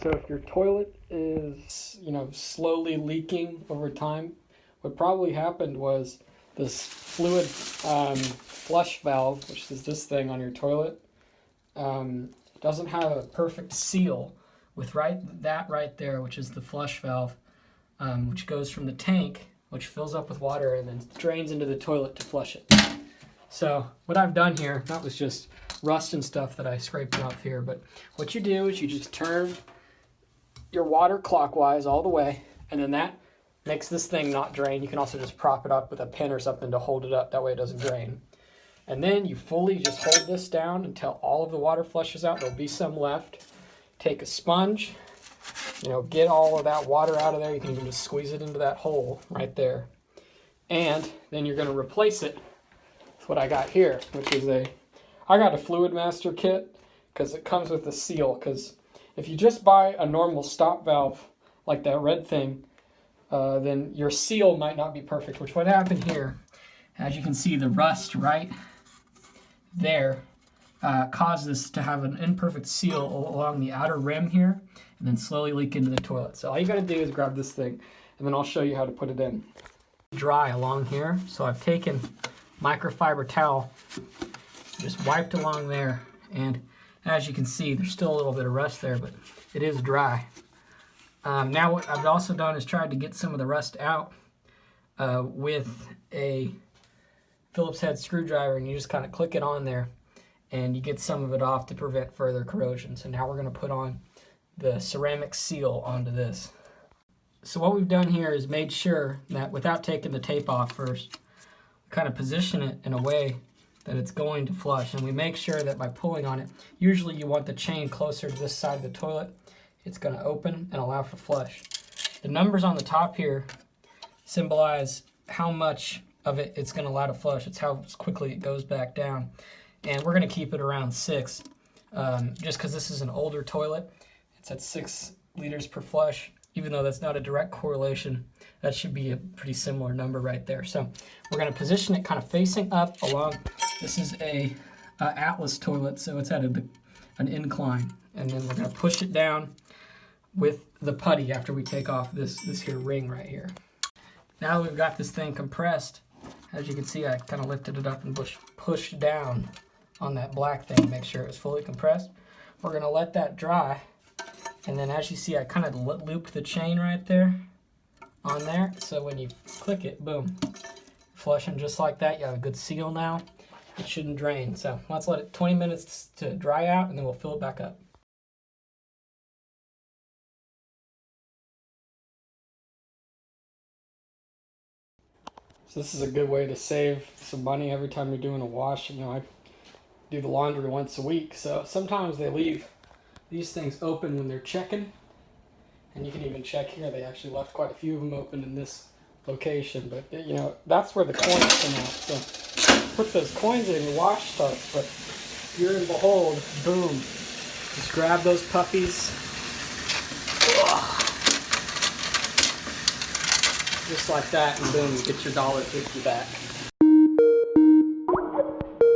So if your toilet is, slowly leaking over time, what probably happened was this fluid flush valve, which is this thing on your toilet, doesn't have a perfect seal with that right there, which is the flush valve, which goes from the tank, which fills up with water and then drains into the toilet to flush it. So what I've done here, that was just rust and stuff that I scraped off here, but what you do is you just turn your water clockwise all the way, and then that makes this thing not drain. You can also just prop it up with a pin or something to hold it up, that way it doesn't drain. And then you fully just hold this down until all of the water flushes out. There'll be some left. Take a sponge, get all of that water out of there. You can even just squeeze it into that hole right there. And then you're going to replace it with what I got here, which is I got a Fluid Master kit because it comes with a seal. Because if you just buy a normal stop valve like that red thing, then your seal might not be perfect, which what happened here, as you can see, the rust right there caused this to have an imperfect seal along the outer rim here and then slowly leak into the toilet. So all you got to do is grab this thing and then I'll show you how to put it in. Dry along here, so I've taken microfiber towel, just wiped along there, and as you can see, there's still a little bit of rust there, but it is dry. Now what I've also done is tried to get some of the rust out with a Phillips head screwdriver, and you just kind of click it on there and you get some of it off to prevent further corrosion. So now we're going to put on the ceramic seal onto this. So what we've done here is made sure that without taking the tape off first, kind of position it in a way that it's going to flush, and we make sure that by pulling on it, usually you want the chain closer to this side of the toilet, it's going to open and allow for flush. The numbers on the top here symbolize how much of it it's going to allow to flush. It's how quickly it goes back down, and we're going to keep it around 6 just because this is an older toilet. It's at 6 liters per flush. Even though that's not a direct correlation, that should be a pretty similar number right there. So we're going to position it kind of facing up along. This is a Atlas toilet, so it's at an incline, and then we're going to push it down with the putty after we take off this here ring right here. Now that we've got this thing compressed, as you can see, I kind of lifted it up and pushed down on that black thing to make sure it was fully compressed. We're going to let that dry. And then as you see, I kind of looped the chain right there on there. So when you click it, boom, flushing just like that. You have a good seal now. It shouldn't drain. So let's let it 20 minutes to dry out, and then we'll fill it back up. So this is a good way to save some money every time you're doing a wash. I do the laundry once a week, so sometimes they leave these things open when they're checking, and you can even check here. They actually left quite a few of them open in this location, but that's where the coins come out. So put those coins in your wash stuff, but you're and behold, boom, just grab those puppies. Ugh. Just like that, and boom, you get your $1.50 back.